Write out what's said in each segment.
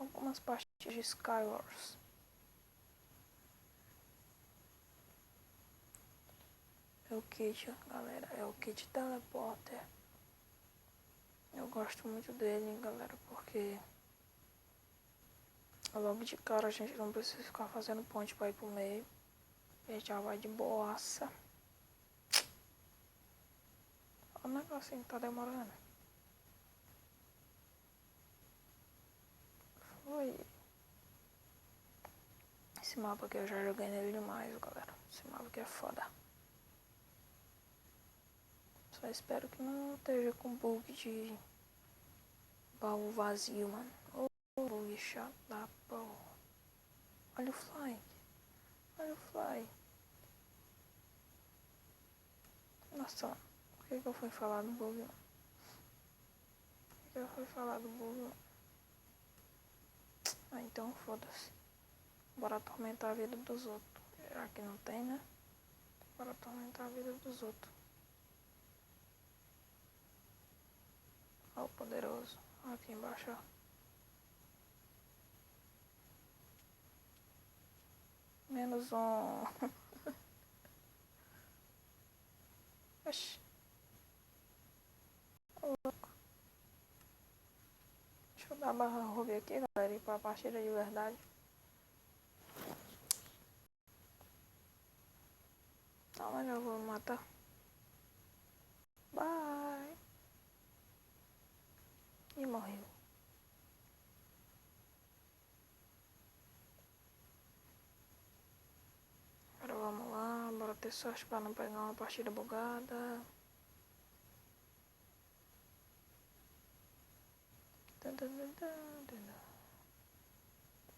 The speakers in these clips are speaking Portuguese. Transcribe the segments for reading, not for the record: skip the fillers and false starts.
algumas partidas de Skywars. É o kit, galera, é o kit teleporter. Eu gosto muito dele, galera, porque logo de cara a gente não precisa ficar fazendo ponte pra ir pro meio. E já vai de boaça. O negocinho tá demorando. Foi. Esse mapa aqui eu já joguei nele demais, galera. Esse mapa aqui é foda. Só espero que não esteja com bug de baú vazio, mano. Ô, bug chato da porra. Olha o fly. Olha o fly. Nossa, por que eu fui falar do bug, mano? Por que eu fui falar do bug, mano? Ah, então foda-se. Bora atormentar a vida dos outros. Já que não tem, né? Bora atormentar a vida dos outros. Ó o poderoso. Ó aqui embaixo, ó. Menos um. Oxi. Ô, louco. Deixa eu dar a barra ruby aqui, galera. E pra partida de verdade. Tá, mas eu vou matar. Bye. E morreu. Agora vamos lá. Bora ter sorte pra não pegar uma partida bugada.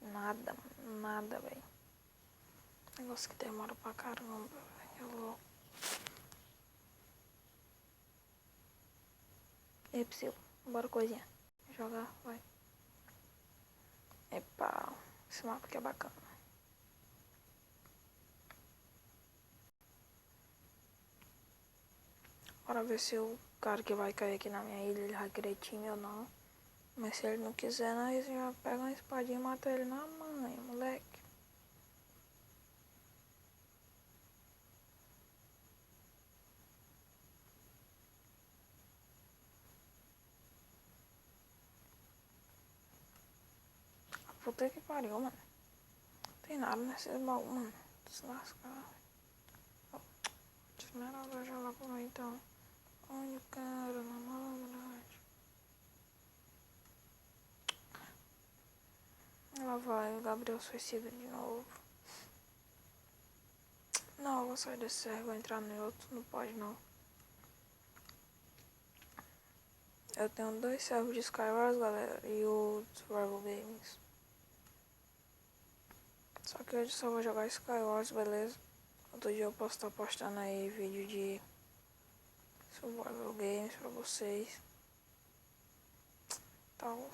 Nada, nada, velho. Negócio que demora pra caramba, velho. É louco. E aí, Psyu, bora coisinha. Jogar, vai. Epa, esse mapa aqui é bacana. Bora ver se o cara que vai cair aqui na minha ilha, ele vai querer time ou não. Mas se ele não quiser, nós já pega uma espadinha e mata ele na manha, moleque. Puta que pariu, mano. Não tem nada nesse baú, mano. Se lascar. Esmeralda já lá por aí, então. Onde o cara, na malandragem. Lá vai o Gabriel Suicida de novo. Não, eu vou sair desse server, vou entrar no outro. Não pode, não. Eu tenho 2 servos de Skywars, galera, e o Survival Games. Só que hoje só vou jogar Skywars, beleza? Outro dia eu posso estar postando aí vídeo de Survival Games pra vocês. Tal.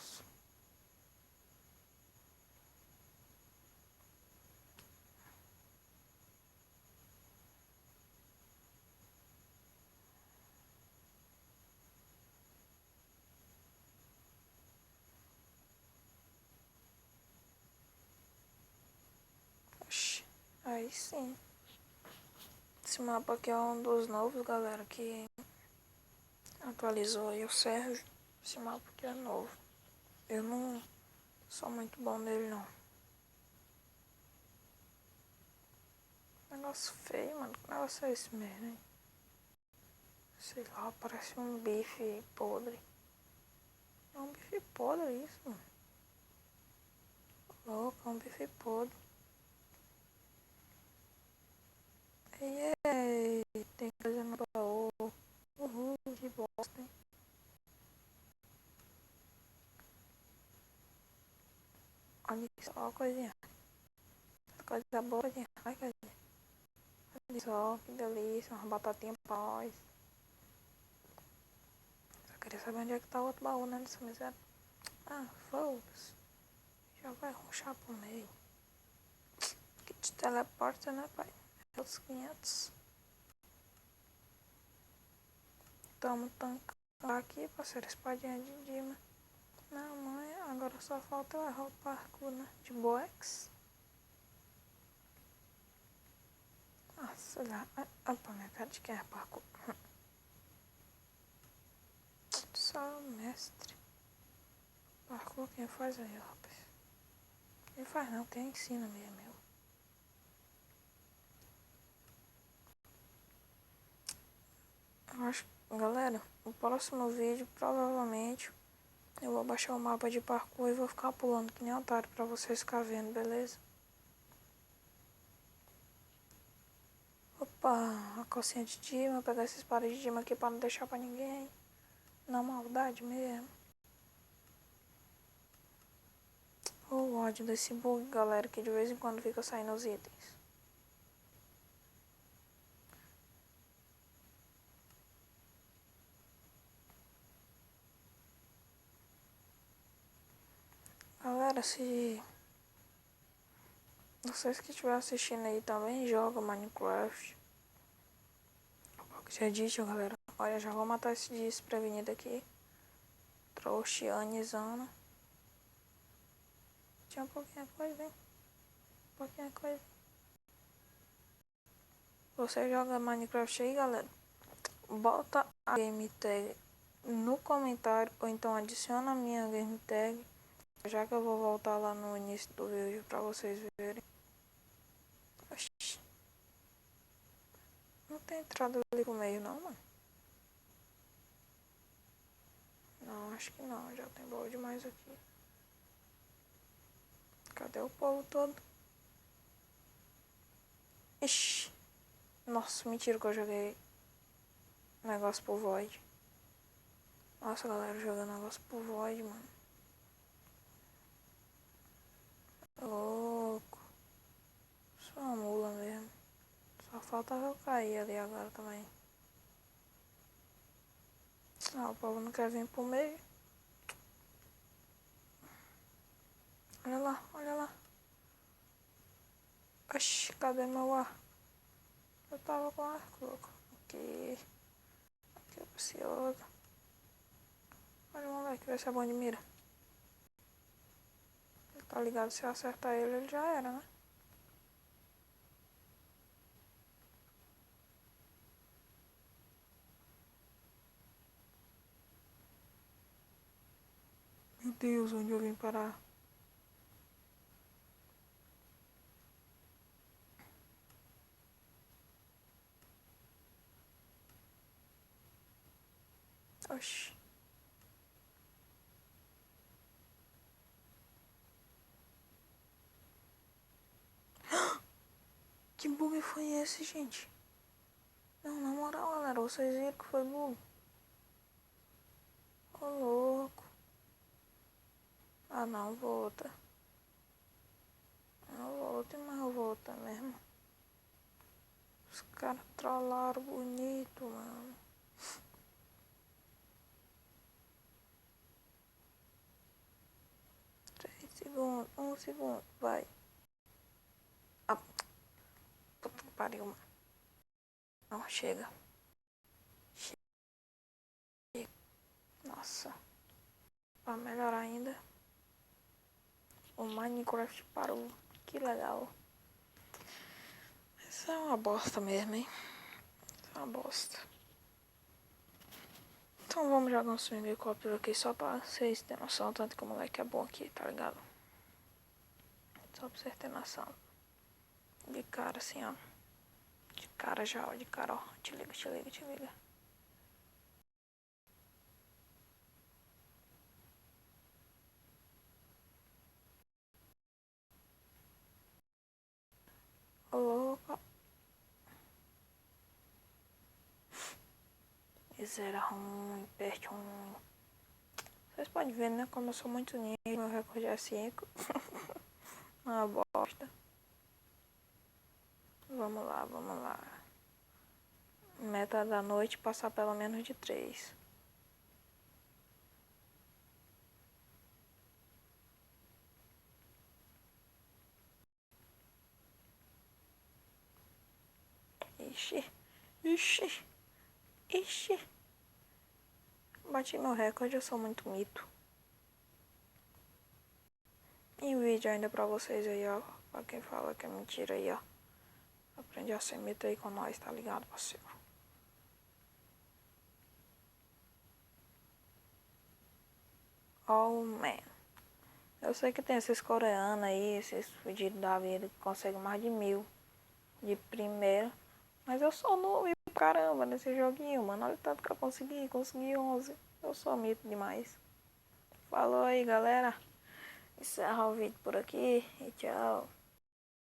Oxi, aí sim. Esse mapa aqui é um dos novos, galera, que atualizou aí o server. Esse mapa aqui é novo. Eu não sou muito bom nele, não. Negócio feio, mano. Que negócio é esse mesmo, hein? Sei lá, parece um bife podre. É um bife podre isso, mano. Louco, é um bife podre. Ei, tem coisa no baú. Uhul, de bosta, hein? Olha só a coisinha. Coisa boa, coisinha. Ai, coisinha. Olha só, que delícia. Uma batatinha pra nós. Só queria saber onde é que tá o outro baú, né? Nessa miséria. Ah, foda-se. Já vai ruxar pro meio. Que te teleporta, né, pai? É os 500. Tamo tancando aqui, parceiro. Espadinha de Dima. Não, mãe, agora agora só falta eu errar o parkour, né? De box. Nossa, olha. Opa, minha cara de quem é parkour. Só o mestre. Parkour quem faz aí, ó, rapaz. Quem faz não, quem ensina mesmo, meu. Eu acho, galera, no próximo vídeo, provavelmente, eu vou baixar o mapa de parkour e vou ficar pulando que nem otário pra vocês ficarem vendo, beleza? Opa, a calcinha de Dima, vou pegar esses pares de Dima aqui pra não deixar pra ninguém. Na maldade mesmo. O ódio desse bug, galera, que de vez em quando fica saindo os itens. Galera, se vocês que estiverem assistindo aí também jogam Minecraft, já disse, galera. Olha, já vou matar esse desprevenido aqui. Trouxe Anizana. Tinha um pouquinho de coisa, hein? Um pouquinho de coisa. Você joga Minecraft aí, galera? Bota a game tag no comentário ou então adiciona a minha game tag, já que eu vou voltar lá no início do vídeo pra vocês verem. Oxi. Não tem entrada ali pro meio não, mano. Não, acho que não. Já tem boa demais aqui. Cadê o povo todo? Ixi. Nossa, mentira que eu joguei negócio pro Void. Nossa, galera, jogando negócio pro Void, mano. Louco. Só uma mula mesmo. Só faltava eu cair ali agora também. Ah, o povo não quer vir pro meio. Olha lá, olha lá. Oxi, cadê meu ar? Eu tava com ar, louco. Aqui. Aqui eu preciso. Olha o moleque, vai ser bom de mira. Ele tá ligado, se eu acertar ele, ele já era, né? Meu Deus, onde eu vim parar? Oxi. Que bug foi esse, gente? Não, na moral, galera, vocês viram que foi bug? Ô, louco. Ah, não, volta. Não volta, mas eu volto mesmo. Os caras trollaram bonito, mano. 3 segundos, 1 segundo, vai. Ah, puta que pariu, mano. Não, chega. Chega. Nossa. Pra melhorar ainda. O Minecraft parou. Que legal. Isso é uma bosta mesmo, hein? Isso é uma bosta. Então vamos jogar um swing helicóptero aqui só pra vocês terem noção. Tanto que o moleque é bom aqui, tá ligado? Só pra vocês terem noção. De cara assim, ó. De cara já, ó. De cara, ó. Te liga, te liga, te liga. Ô, louco. Miséria ruim, peste ruim. Vocês podem ver, né? Como eu sou muito nível, meu recorde é 5. Uma bosta. Vamos lá, vamos lá. Meta da noite, passar pelo menos de 3. Ixi, ixi, ixi. Bati meu recorde, eu sou muito mito. em vídeo ainda pra vocês aí, ó. Pra quem fala que é mentira aí, ó. Aprende a ser meta aí com nós, tá ligado, parceiro? Oh, man. Eu sei que tem esses coreanos aí, esses fudidos da vida que conseguem mais de 1000 de primeira. Mas eu sou novo e caramba nesse joguinho, mano. Olha o tanto que eu consegui. Consegui 11. Eu sou mito demais. Falou aí, galera. Encerra o vídeo por aqui e tchau.